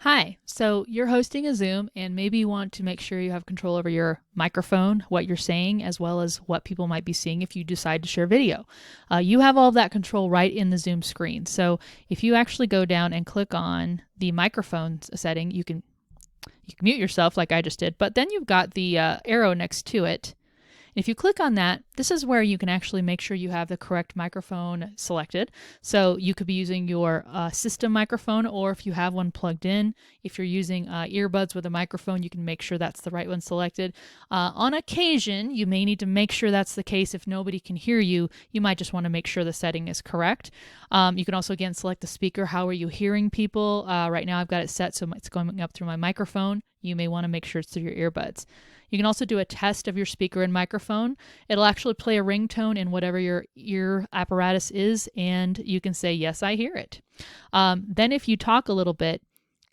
Hi, so you're hosting a Zoom and maybe you want to make sure you have control over your microphone, what you're saying, as well as what people might be seeing if you decide to share video. You have all of that control right in the Zoom screen. So if you actually go down and click on the microphone setting, you can mute yourself like I just did, but then you've got the arrow next to it. If you click on that, this is where you can actually make sure you have the correct microphone selected. So you could be using your system microphone, or if you have one plugged in, if you're using earbuds with a microphone, you can make sure that's the right one selected. On occasion, you may need to make sure that's the case. If nobody can hear you, you might just want to make sure the setting is correct. You can also, again, select the speaker. How are you hearing people? Right now I've got it set so it's going up through my microphone. You may want to make sure it's through your earbuds. You can also do a test of your speaker and microphone. It'll actually play a ringtone in whatever your ear apparatus is, and you can say, yes, I hear it. Then if you talk a little bit,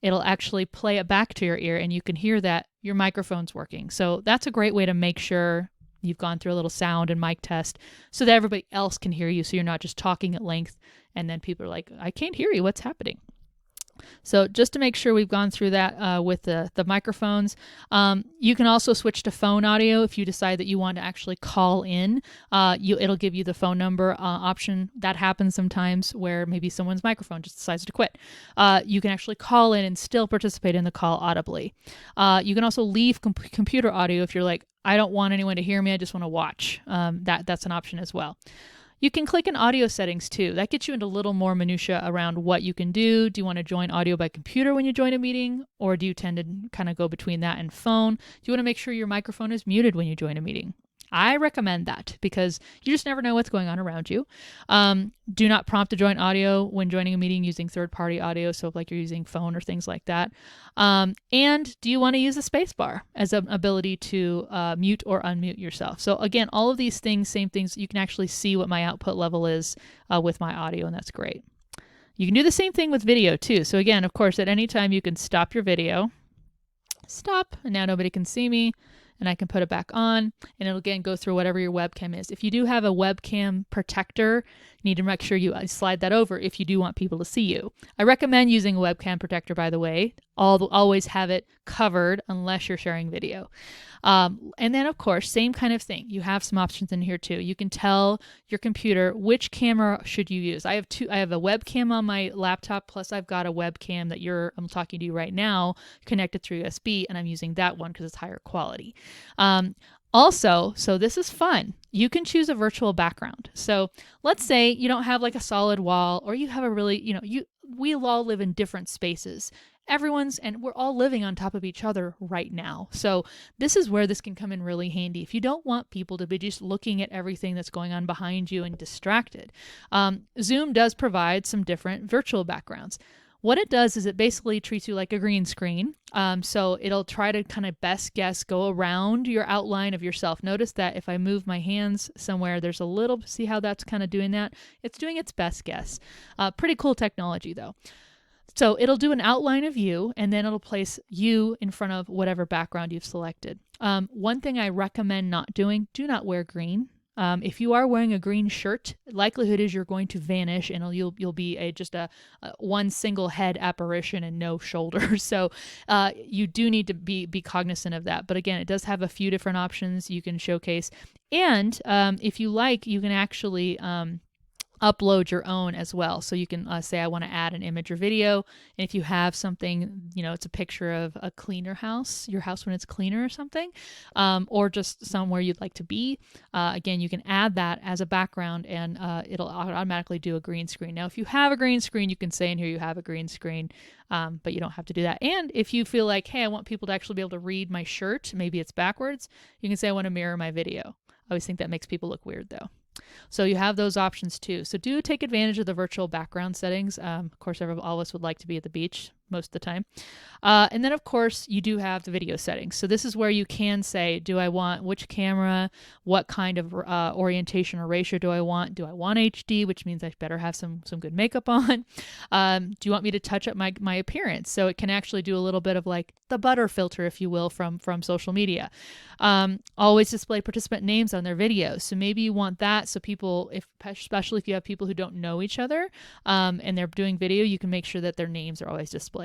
it'll actually play it back to your ear, and you can hear that your microphone's working. So that's a great way to make sure you've gone through a little sound and mic test so that everybody else can hear you, so you're not just talking at length, and then people are like, I can't hear you. What's happening? So just to make sure we've gone through that with the microphones, you can also switch to phone audio if you decide that you want to actually call in. It'll give you the phone number option. That happens sometimes where maybe someone's microphone just decides to quit. You can actually call in and still participate in the call audibly. You can also leave computer audio if you're like, I don't want anyone to hear me, I just want to watch. That's an option as well. You can click in audio settings too. That gets you into a little more minutia around what you can do. Do you want to join audio by computer when you join a meeting? Or do you tend to kind of go between that and phone? Do you want to make sure your microphone is muted when you join a meeting? I recommend that because you just never know what's going on around you. Do not prompt to join audio when joining a meeting using third-party audio, so if like you're using phone or things like that. And do you want to use the spacebar as an ability to mute or unmute yourself? So again, all of these things, same things, you can actually see what my output level is with my audio, and that's great. You can do the same thing with video too. So again, of course, at any time you can stop your video. Stop, and now nobody can see me. And I can put it back on, and it'll again go through whatever your webcam is. If you do have a webcam protector, you need to make sure you slide that over if you do want people to see you. I recommend using a webcam protector, by the way. Always have it covered unless you're sharing video. And then, of course, same kind of thing. You have some options in here too. You can tell your computer which camera should you use. I have a webcam on my laptop, plus I've got a webcam that I'm talking to you right now connected through USB, and I'm using that one because it's higher quality. Also, so this is fun. You can choose a virtual background. So let's say you don't have like a solid wall, or you have a really, we all live in different spaces. And we're all living on top of each other right now. So this is where this can come in really handy. If you don't want people to be just looking at everything that's going on behind you and distracted, Zoom does provide some different virtual backgrounds. What it does is it basically treats you like a green screen. So it'll try to kind of best guess, go around your outline of yourself. Notice that if I move my hands somewhere, there's a little, see how that's kind of doing that? It's doing its best guess. Pretty cool technology though. So it'll do an outline of you, and then it'll place you in front of whatever background you've selected. One thing I recommend not doing, do not wear green. If you are wearing a green shirt, likelihood is you're going to vanish, and you'll be just a one single head apparition and no shoulders. So you do need to be cognizant of that. But again, it does have a few different options you can showcase. And if you like, you can actually upload your own as well. So you can say, I want to add an image or video. And if you have something, it's a picture of a cleaner house, your house when it's cleaner or something, or just somewhere you'd like to be. Again, you can add that as a background, and it'll automatically do a green screen. Now, if you have a green screen, you can say in here you have a green screen, but you don't have to do that. And if you feel like, hey, I want people to actually be able to read my shirt, maybe it's backwards, you can say, I want to mirror my video. I always think that makes people look weird though. So you have those options too. So do take advantage of the virtual background settings. Of course, all of us would like to be at the beach most of the time. And then, of course, you do have the video settings. So this is where you can say, do I want which camera, what kind of orientation or ratio do I want? Do I want HD, which means I better have some good makeup on? Do you want me to touch up my appearance? So it can actually do a little bit of like the butter filter, if you will, from social media. Always display participant names on their videos. So maybe you want that so people, especially if you have people who don't know each other and they're doing video, you can make sure that their names are always displayed.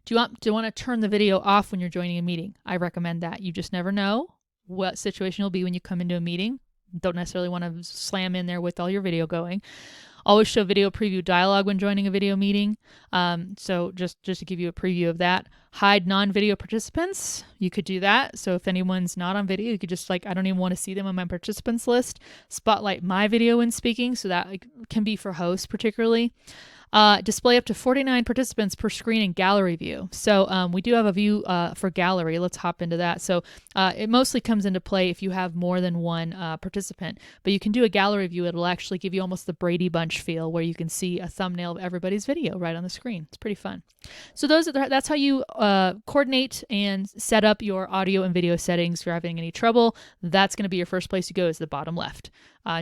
Do you want to turn the video off when you're joining a meeting? I recommend that. You just never know what situation you'll be when you come into a meeting. Don't necessarily want to slam in there with all your video going. Always show video preview dialogue when joining a video meeting. So just to give you a preview of that. Hide non-video participants. You could do that. So if anyone's not on video, you could just I don't even want to see them on my participants list. Spotlight my video when speaking. So that can be for hosts particularly. Display up to 49 participants per screen in gallery view. So we do have a view for gallery. Let's hop into that. So it mostly comes into play if you have more than one participant, but you can do a gallery view. It'll actually give you almost the Brady Bunch feel where you can see a thumbnail of everybody's video right on the screen. It's pretty fun. So that's how you coordinate and set up your audio and video settings. If you're having any trouble, that's going to be your first place you go is the bottom left.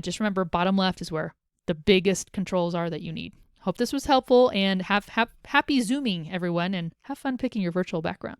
Just remember, bottom left is where the biggest controls are that you need. Hope this was helpful, and have happy Zooming, everyone, and have fun picking your virtual background.